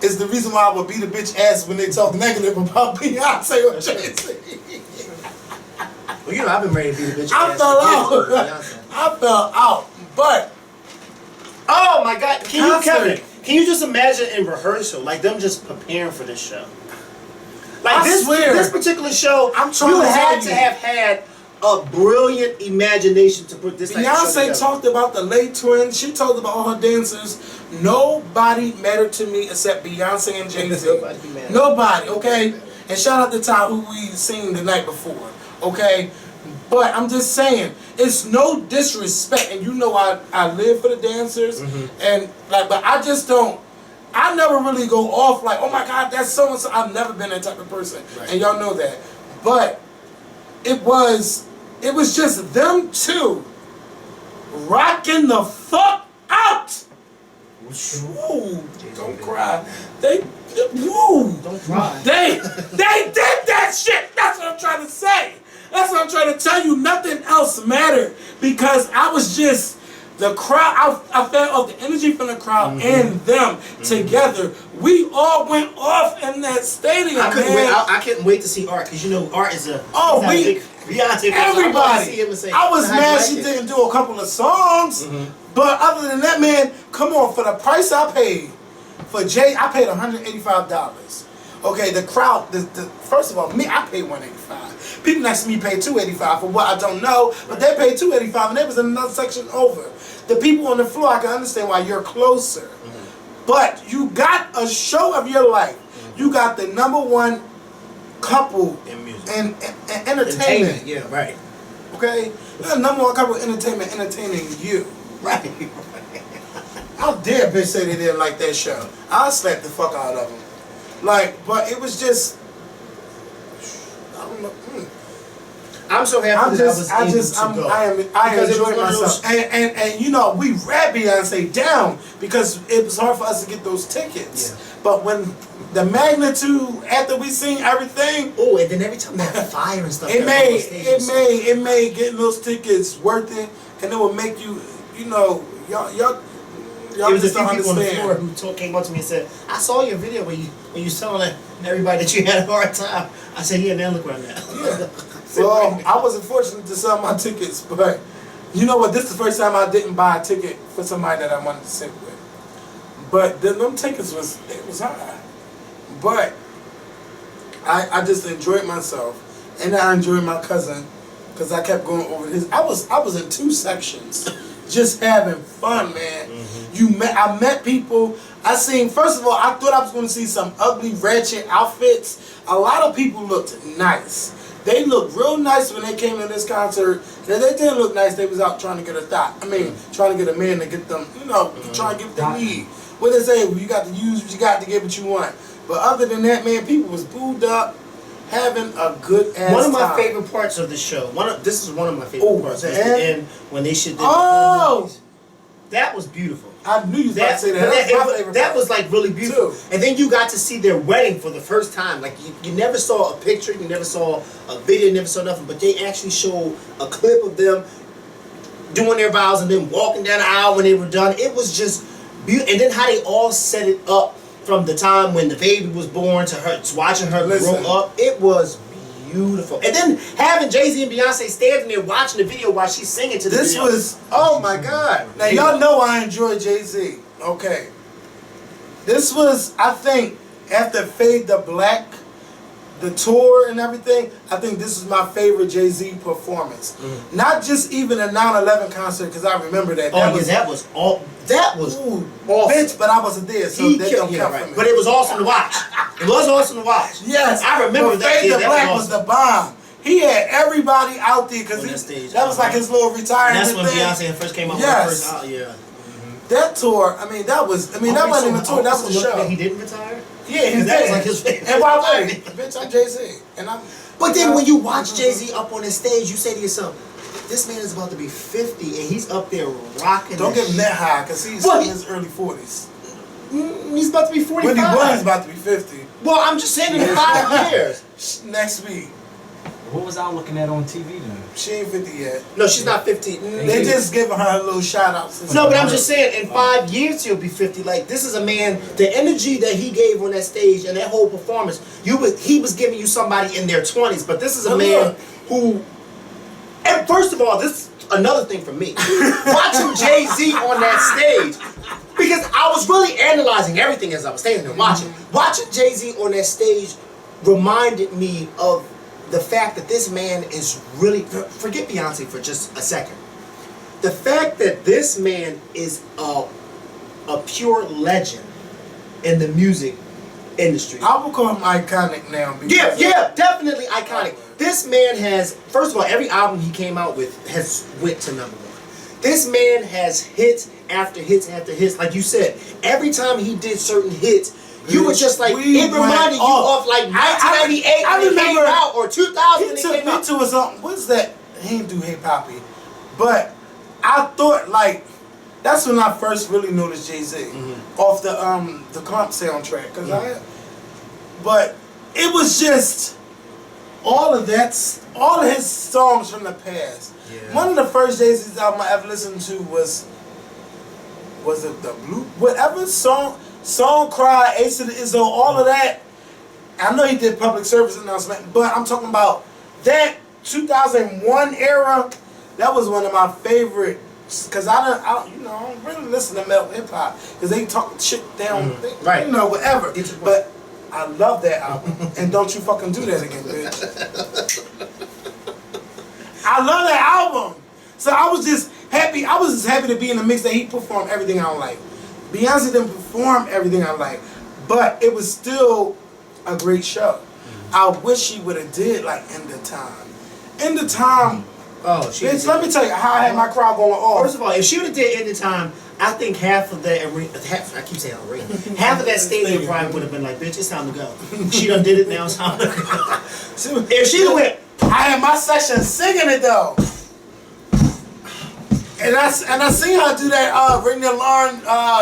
A: is the reason why I would beat a bitch ass when they talk negative about Beyonce or Jay-Z.
B: Well, you know, I've been ready to be the bitch.
A: I fell out. I fell out. But
B: Oh my God!
A: Concert.
B: Can you just imagine in rehearsal, like them just preparing for this show? Like
A: I
B: this,
A: swear.
B: this particular show,
A: I'm trying
B: you
A: to
B: had
A: tell
B: to
A: you.
B: have had a brilliant imagination to put this type of show
A: Beyonce
B: together.
A: talked about the late twins. She talked about all her dancers. Nobody mattered to me except Beyonce and Jay-Z.
B: Nobody mattered.
A: Nobody, okay? And shout out to Ty, who we seen the night before, okay? But I'm just saying, it's no disrespect, and you know I live for the dancers, and like, but I just don't. I never really go off like, oh my God, that's so and so. I've never been that type of person, and y'all know that. But it was just them two rocking the fuck out. Woo, don't cry.
B: Don't cry.
A: They did that shit. That's what I'm trying to say. That's what I'm trying to tell you. Nothing else mattered because I was just the crowd. I felt off the energy from the crowd and them together. We all went off in that stadium.
B: I couldn't
A: man.
B: wait. I couldn't wait to see Art because you know Art is a
A: Oh,
B: he's not a big Beyonce fan, so I wanted to
A: everybody.
B: see him and say,
A: I was
B: "How'd you
A: mad
B: like
A: she
B: it?"
A: didn't do a couple of songs, but other than that, man, come on. For the price I paid for Jay, I paid $185. Okay, the crowd. The first of all, me, I paid $185. People next to me paid $285 for what I don't know, but they paid $285, and they was in another section over. The people on the floor, I can understand why you're closer, but you got a show of your life. You got the #1 couple
B: In music.
A: and entertainment.
B: Yeah, right.
A: Okay? You're the #1 couple of entertainment entertaining you.
B: Right.
A: How dare bitch say they didn't like that show? I'll slap the fuck out of them. Like, but it was just, I don't know.
B: I'm so happy I
A: I enjoyed myself. And you know, we ran Beyonce down because it was hard for us to get those tickets.
B: Yeah.
A: But when the magnitude, after we seen everything,
B: Oh, and then every time that fire and stuff.
A: it
B: that was on stage was so-
A: made getting those tickets worth it, and it will make you, you know, y'all
B: There was a
A: just
B: few
A: don't
B: people on the floor
A: understand.
B: who came up to me and said, "I saw your video when you was telling everybody that you had a hard time." I said, "Yeah, now look where I'm at."
A: Yeah. Well, I wasn't fortunate to sell my tickets, but you know what? This is the first time I didn't buy a ticket for somebody that I wanted to sit with. But them tickets was high. But I just enjoyed myself, and I enjoyed my cousin because I kept going over his. I was in 2 sections, just having fun, man. I met people. I seen, first of all, I thought I was going to see some ugly, ratchet outfits. A lot of people looked nice. They looked real nice when they came to this concert. They didn't look nice. They was out trying to get a thought. I mean, trying to get a man to get them, you know, trying to get what they need. What they say, you got to use what you got to get what you want. But other than that, man, people was booed up, having a good ass time.
B: One of my favorite parts of the show. This is one of my favorite parts.
A: the
B: Was
A: end?
B: the end when they should.
A: Oh!
B: That was beautiful.
A: I knew you was about to say that.
B: but
A: That was my favorite
B: that
A: part.
B: was like really beautiful.
A: Too.
B: And then you got to see their wedding for the first time. Like you never saw a picture, you never saw a video, you never saw nothing. But they actually showed a clip of them doing their vows and then walking down the aisle when they were done. It was just beautiful. And then how they all set it up from the time when the baby was born to her, to watching her
A: Listen.
B: grow up. It was beautiful. And then having Jay-Z and Beyonce standing there watching the video while she's singing to the
A: This
B: video.
A: was, oh my God. Now, y'all know I enjoy Jay-Z. Okay. This was, I think, after Fade to Black, the tour and everything, I think this is my favorite Jay-Z performance. Not just even a 9/11 concert, because I remember that.
B: That was
A: Ooh,
B: awesome.
A: bitch, but I wasn't there, so that don't count for me.
B: But it was awesome to watch. It was awesome to watch.
A: Yes,
B: I remember
A: but
B: that.
A: Fade
B: Yeah,
A: to
B: that
A: Black
B: was
A: was the bomb. He had everybody out there because
B: On that stage,
A: that was like his little retirement
B: And that's when
A: thing.
B: Beyonce first came out with
A: Yes.
B: her first out. Yeah.
A: That tour, I mean, that wasn't even a tour, that was a show.
B: He didn't retire.
A: Yeah, he
B: that was
A: did.
B: like his.
A: And by the way, bitch, I'm Jay-Z, and I'm.
B: But then when you watch Jay-Z up on the stage, you say to yourself, this man is about to be 50 and he's up there rocking.
A: Don't get him that high, because he's in his early 40s.
B: He's about to be 45.
A: Wendy Williams about to be 50.
B: Well, I'm just saying in 5 years.
A: Next week.
C: What was I looking at on TV then?
A: She ain't 50 yet.
B: No, she's not 50.
A: They just giving her a little shout out.
B: No, but I'm just saying, in 5 years he'll be 50. Like, this is a man, the energy that he gave on that stage and that whole performance, he was giving you somebody in their 20s, but this is a man who, and first of all, this is another thing for me. Watching Jay-Z on that stage, because I was really analyzing everything as I was standing there watching. Watching Jay-Z on that stage reminded me of the fact that this man is really, forget Beyonce for just a second. The fact that this man is a pure legend in the music industry.
A: I will call him iconic now.
B: Yeah, definitely iconic. This man has, first of all, every album he came out with has went to #1. This man has hits after hits after hits. Like you said, every time he did certain hits, you were just like, it reminded you of like 1998 when it came out, or 2000 when it came out.
A: Me to a song. What's that? He didn't do Hip Hoppy, but I thought like that's when I first really noticed Jay-Z off the Clump soundtrack. But it was just all of his songs from the past. Yeah. One of the first Jay-Z's album I ever listened to was it the Blue whatever song. Song Cry, Ace of the Izzo, all of that. I know he did public service announcement, but I'm talking about that 2001 era. That was one of my favorite, because I don't really listen to metal hip hop because they talk shit down,
B: right?
A: Whatever. But I love that album, and don't you fucking do that again, bitch. I love that album. So I was just happy. I was just happy to be in the mix that he performed everything I don't like. Beyonce didn't perform everything I like, but it was still a great show. I wish she would have did like End of Time. End of Time.
B: Oh,
A: bitch, let me tell you how I had my crowd going off.
B: First of all, if she would have did End of Time, I think half of that arena, I keep saying arena, half of that stadium probably would have been like, bitch, it's time to go. She done did it, now it's time to go. If she went,
A: I had my section singing it though. And I seen her do that Ring the Alarm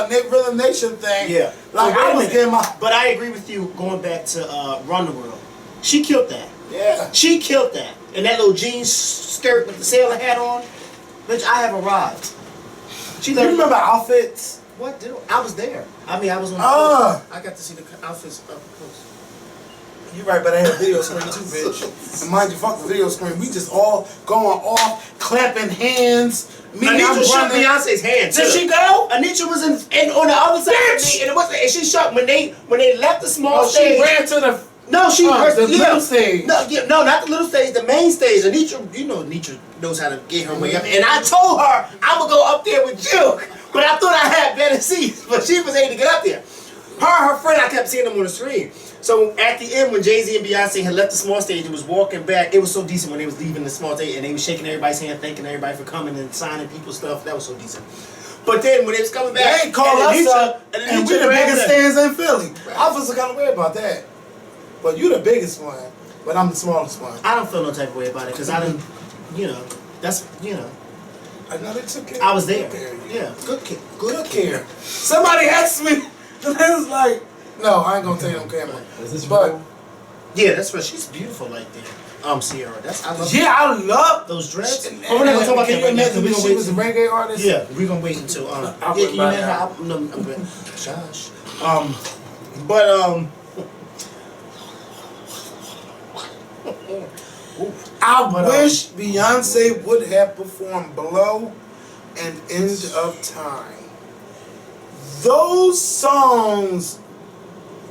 A: Rhythm Nation thing.
B: Yeah.
A: Like I was getting my.
B: But I agree with you going back to Run the World. She killed that.
A: Yeah.
B: She killed that. And that little jeans skirt with the sailor hat on. Bitch, I have arrived.
A: You remember outfits?
B: What? I was there. I mean, I was on the I got to see the outfits up close.
A: You're right, but I had a video screen too, bitch. And mind you, fuck the video screen. We just all going off, clapping hands.
B: Anitra shook Beyonce's hand too.
A: Did she go?
B: Anitra was in on the other side of me, and it wasn't. And she shook when they left the small stage.
A: She ran to the.
B: No, she
A: the little stage.
B: No, not the little stage. The main stage. Anitra, Anitra knows how to get her way up. And I told her I'm gonna go up there with you, but I thought I had better seats. But she was able to get up there. Her friend, I kept seeing them on the screen. So at the end, when Jay-Z and Beyonce had left the small stage and was walking back, it was so decent when they was leaving the small stage and they was shaking everybody's hand, thanking everybody for coming and signing people's stuff. That was so decent. But then when they was coming back,
A: they ain't call us up, and we the biggest stands in Philly.
B: Right.
A: I was kind of weird about that. But you the biggest one, but I'm the smallest one.
B: I don't feel no type of way about it because I didn't, that's.
A: I know they took care.
B: I was there.
A: Yeah,
B: good care.
A: Good care. Somebody asked me, and it was like, no, I ain't gonna tell you on camera.
C: Is this
A: but
C: real?
B: Yeah, that's right. She's beautiful like that. Sierra. I love.
A: Yeah, I love
B: those dreads.
A: And
B: We're not gonna talk about
A: can
B: that
A: you
B: right now.
A: imagine if she was a reggae artist?
B: Yeah, we're gonna wait until can you imagine how? No, I'm good. Josh.
A: I wish Beyonce would have performed Blow and End of Time. Those songs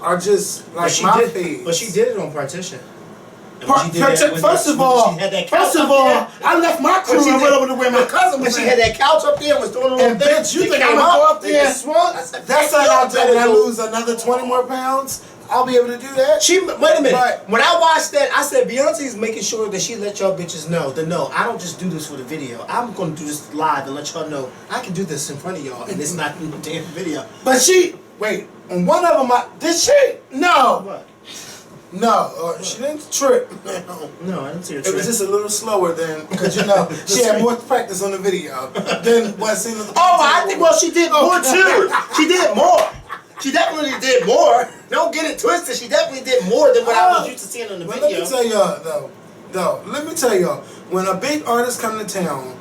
A: are just like my fave.
B: But she did it on Partition. And when she did that,
A: First of
B: when
A: all,
B: she had that couch up there,
A: I left my crew
B: when she
A: and
B: did-
A: went over to where my cousin
B: when
A: was
B: she
A: at.
B: had that couch up there and was doing a little
A: And
B: thing,
A: bitch, you
B: she
A: think
B: came
A: I'm gonna go up there?
B: and swung? I said,
A: That's
B: "Man,
A: how I
B: you
A: do. When I
B: better go."
A: lose another 20 more pounds, I'll be able to do that.
B: Wait a minute.
A: But-
B: When I watched that, I said Beyonce's making sure that she let y'all bitches know that no, I don't just do this for the video. I'm gonna do this live and let y'all know I can do this in front of y'all, and it's not in the damn video.
A: But wait, on one of them, did she? No.
B: What?
A: No, she didn't trip.
B: No, I didn't see her.
A: It was just a little slower than, because she had more practice on the video than what seen on the
B: Oh, I think. Well, she did more too. She did more. She definitely did more. Don't get it twisted. She definitely did more than what I was used to seeing on the
A: But
B: video.
A: let me tell y'all let me tell y'all, when a big artist come to town,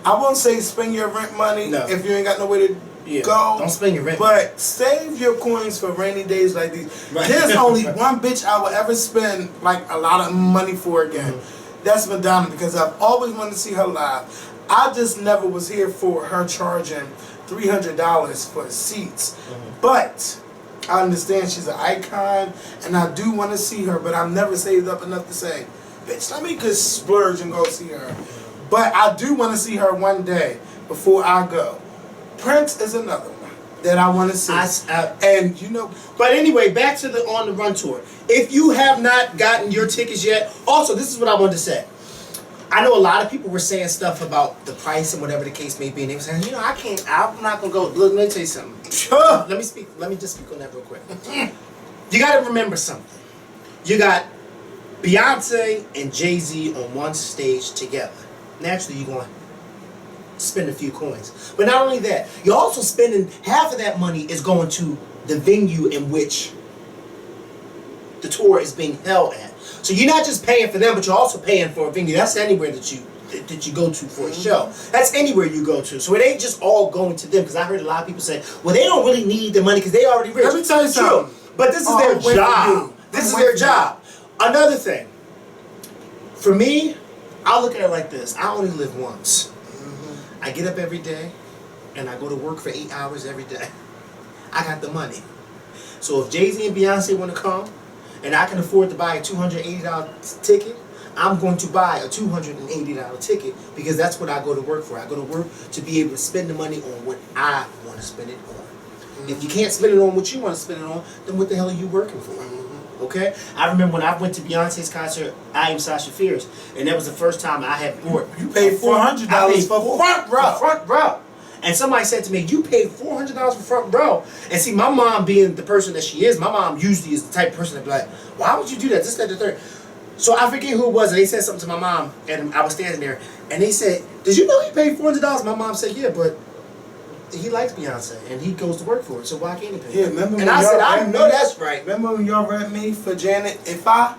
A: I won't say spend your rent money if you ain't got nowhere to go.
B: Don't spend your rent.
A: But save your coins for rainy days like these.
B: Right.
A: There's only one bitch I will ever spend like a lot of money for again. That's Madonna, because I've always wanted to see her live. I just never was here for her charging $300 for seats. But I understand she's an icon, and I do want to see her, but I've never saved up enough to say, bitch, let me just splurge and go see her. But I do want to see her one day before I go. Prince is another one that I want to see. And
B: But anyway, back to the On the Run tour. If you have not gotten your tickets yet, also this is what I wanted to say. I know a lot of people were saying stuff about the price and whatever the case may be, and they were saying, I'm not gonna go. Look, let me tell you something. Let me just speak on that real quick. You gotta remember something. You got Beyonce and Jay-Z on one stage together. Naturally, you're gonna spend a few coins. But not only that, you're also spending half of that money is going to the venue in which the tour is being held at. So you're not just paying for them, but you're also paying for a venue. That's anywhere that you go to for a show. That's anywhere you go to. So it ain't just all going to them, because I heard a lot of people say, well, they don't really need the money because they already rich.
A: let me tell you something.
B: But this is their job. This is their job. Another thing. For me, I look at it like this. I only live once. I get up every day, and I go to work for 8 hours every day. I got the money. So if Jay-Z and Beyonce want to come, and I can afford to buy a $280 ticket, I'm going to buy a $280 ticket, because that's what I go to work for. I go to work to be able to spend the money on what I want to spend it on. If you can't spend it on what you want to spend it on, then what the hell are you working for? Okay? I remember when I went to Beyonce's concert, I Am Sasha Fierce, and that was the first time I had bought.
A: You paid $400 for front row.
B: Front row. And somebody said to me, you paid $400 for front row. And see, my mom being the person that she is, my mom usually is the type of person that be like, why would you do that? This, that, the third. So I forget who it was, and they said something to my mom, and I was standing there, and they said, did you know he paid $400? My mom said, yeah, but he likes Beyonce, and he goes to work for it, so why can't he pay?
A: Yeah, remember when
B: and I
A: y'all
B: said, I
A: read
B: know
A: me?
B: that's right.
A: Remember when y'all read me for Janet? If I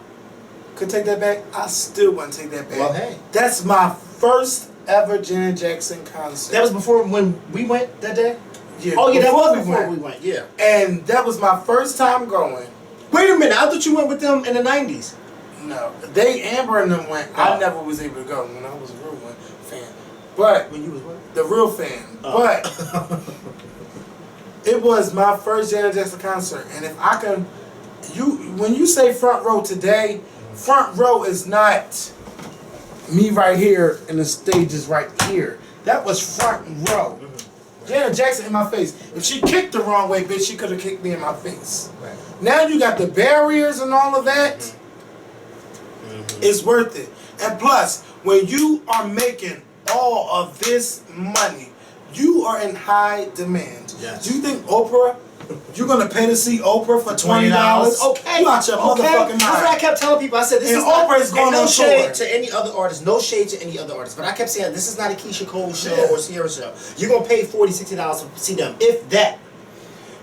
A: could take that back, I still want to take that back.
B: Well, hey.
A: That's my first ever Janet Jackson concert.
B: That was before when we went that day?
A: Yeah,
B: Oh, yeah, that was
A: before
B: before we went, yeah.
A: And that was my first time going.
B: Wait a minute, I thought you went with them in the 90s.
A: No, Amber and them went.
B: Oh.
A: I never was able to go when I was a real one fan. But
B: When you was what?
A: the real fan.
B: Oh.
A: But it was my first Janet Jackson concert, and if I can, when you say front row today, front row is not me right here and the stage is right here. That was front row. Janet Jackson in my face. If she kicked the wrong way, bitch, she could have kicked me in my face.
B: Right.
A: Now you got the barriers and all of that. It's worth it. And plus, when you are making all of this money, you are in high demand.
B: Yes.
A: Do you think Oprah, you're going to pay to see Oprah for $20?
B: Okay.
A: You out your motherfucking mind.
B: That's what I kept telling people. I said, this
A: And
B: is not,
A: Oprah is going
B: and no
A: on
B: shade
A: tour.
B: to any other artist. No shade to any other artist. But I kept saying, this is not a Keisha Cole show
A: Yeah.
B: or Sierra show. You're going to pay $40, $60 to see them. If that.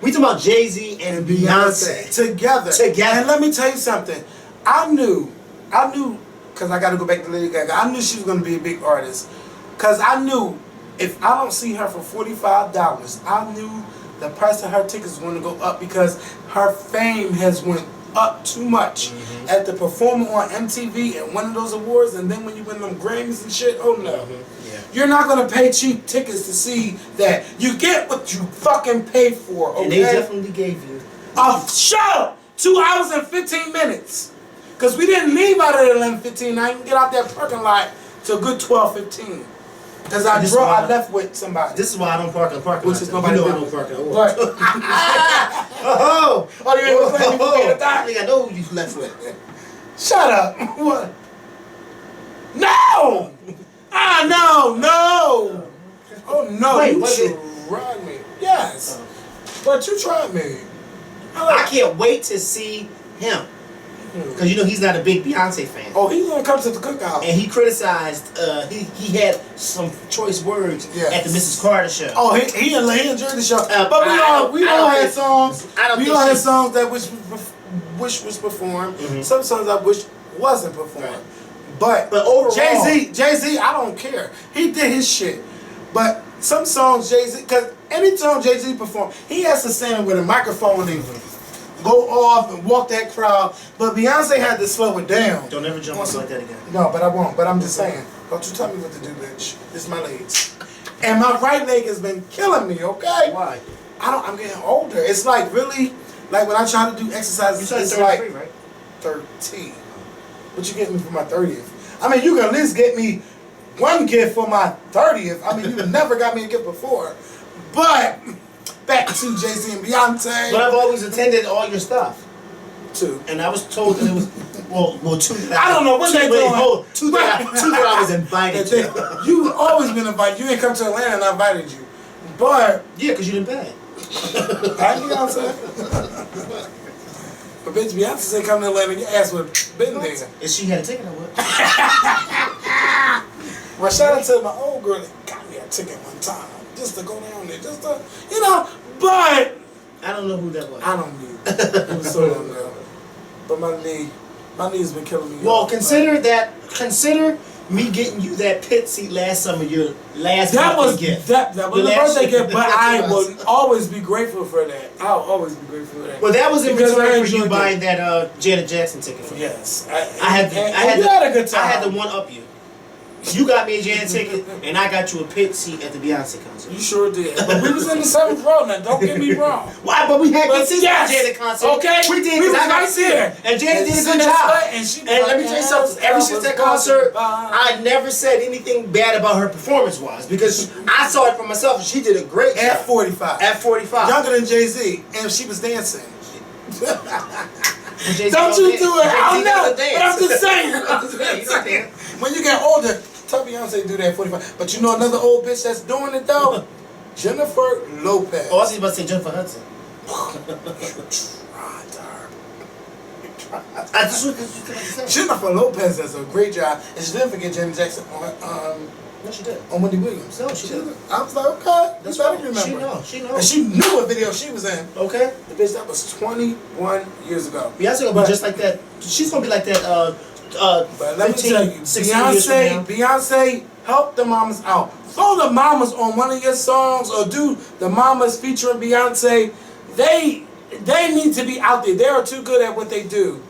B: We talking about Jay-Z and Beyonce.
A: Together. And let me tell you something. I knew, because I got to go back to Lady Gaga, I knew she was going to be a big artist. Because I knew if I don't see her for $45, I knew the price of her tickets was going to go up, because her fame has went up too much. At the performing on MTV and one of those awards, and then when you win them Grammys and shit, oh no.
B: Yeah.
A: You're not going to pay cheap tickets to see that. You get what you fucking pay for, okay?
B: And they definitely gave you.
A: A show! 2 hours and 15 minutes. Because we didn't leave out at 11:15. I didn't get out that parking lot till good 12:15. Because I left with somebody.
B: This is why I don't park in the parking lot.
A: Which is nobody.
B: You know I don't park in the
A: But
B: oh,
A: you ain't gonna play me for being a
B: I
A: guy?
B: think I know who you left with.
A: Shut up. What? No! No! Oh no,
B: Wait,
A: you
B: was it?
A: tried me. Yes. But you tried me.
B: I can't wait to see him. Because you know he's not a big Beyonce fan.
A: Oh, he's gonna come to the cookout.
B: And he criticized, he had some choice words at the Mrs. Carter show.
A: Oh, he enjoyed the show. But we
B: I
A: all
B: don't
A: had
B: think-
A: songs.
B: I don't
A: We
B: think
A: all had
B: she-
A: songs that wish was performed. Some songs I wish wasn't performed.
B: Right.
A: But
B: overall,
A: Jay-Z, I don't care. He did his shit. But some songs Jay-Z, because any song Jay-Z performed, he has to stand with a microphone and go off and walk that crowd. But Beyonce had to slow it down.
B: Don't ever jump up like that again.
A: No, but I won't. But I'm just saying. Don't you tell me what to do, bitch. It's my legs. And my right leg has been killing me, okay?
B: Why?
A: I'm getting older. It's like really, like when I try to do exercises,
B: You
A: it's
B: said
A: like
B: 33, right?
A: 13. What you get me for my 30th? I mean, you can at least get me one gift for my 30th. I mean, you never got me a gift before. But back to Jay-Z and Beyonce.
B: But I've always attended all your stuff.
A: Two.
B: And I was told that it was, well, two.
A: I don't know what they doing.
B: Two that I was invited to.
A: You always been invited. You ain't come to Atlanta and I invited you. But
B: Yeah, because you didn't pay.
A: Hi, Beyonce. But bitch, Beyonce said come to Atlanta, your ass would have been there.
B: If she had a ticket, I would.
A: Well, shout out to my old girl that got me a ticket one time. Just to go down there. Just to, you know, but
B: I don't know who that was.
A: I don't need it. It was so long ago. But my knee's been killing me.
B: Well, consider me getting you that pit seat last summer, your last gift.
A: That was
B: Your
A: the
B: last
A: birthday gift, but I
B: Yes.
A: will always be grateful for that. I'll always be grateful for that.
B: Well, that was in
A: Because I
B: return for you
A: enjoyed
B: buying that Janet Jackson ticket for me.
A: Yes.
B: I had
A: a good time.
B: I had to one up you. You got me a Janet ticket, and I got you a pit seat at the Beyonce concert.
A: You sure did. But we was in the 7th row now, don't get me wrong.
B: Why? But we had
A: But
B: good seats
A: yes,
B: at the Janet concert.
A: okay,
B: We did.
A: we
B: 'Cause
A: was
B: I got
A: right there.
B: And Janet did a
A: And
B: good
A: she-
B: job.
A: and
B: let me tell you something. Ever since that concert, I never said anything bad about her performance-wise because I saw it for myself, and she did a great job.
A: At 45.
B: At 45.
A: Younger than Jay-Z, and she was dancing.
B: Jay-Z
A: Don't you do it. I don't
B: Jay-Z
A: know.
B: doesn't dance.
A: But I'm just saying.
B: He don't dance.
A: When you get older, tell Beyonce to do that at 45. But you know another old bitch that's doing it though? Jennifer Lopez.
B: Oh, I was about to say Jennifer Hudson. I just what you said.
A: Jennifer Lopez does a great job, and she didn't forget Janet Jackson
B: No, she did.
A: on Wendy Williams.
B: No, she didn't.
A: I was like, okay, that's what I remember.
B: She knows. She
A: And
B: knows.
A: she knew what video she was in.
B: Okay.
A: The bitch that was 21 years ago.
B: Beyonce gonna
A: But-
B: be just like that. She's gonna be like that.
A: But let me
B: 15,
A: tell you,
B: 16 years from now.
A: Beyonce help the mamas out. Throw the mamas on one of your songs or do the mamas featuring Beyonce. They need to be out there. They are too good at what they do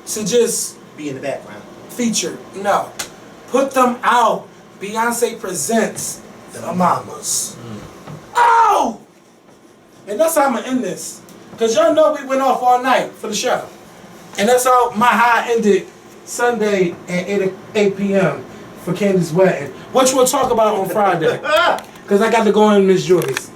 A: to just
B: Be in the background.
A: feature. No. Put them out. Beyonce presents the mamas. Oh! And that's how I'm going to end this. Because y'all know we went off all night for the show. And that's how my high ended Sunday at 8 p.m. for Candy's wedding. Which we'll talk about on Friday. Because I got to go in Miss Joyce.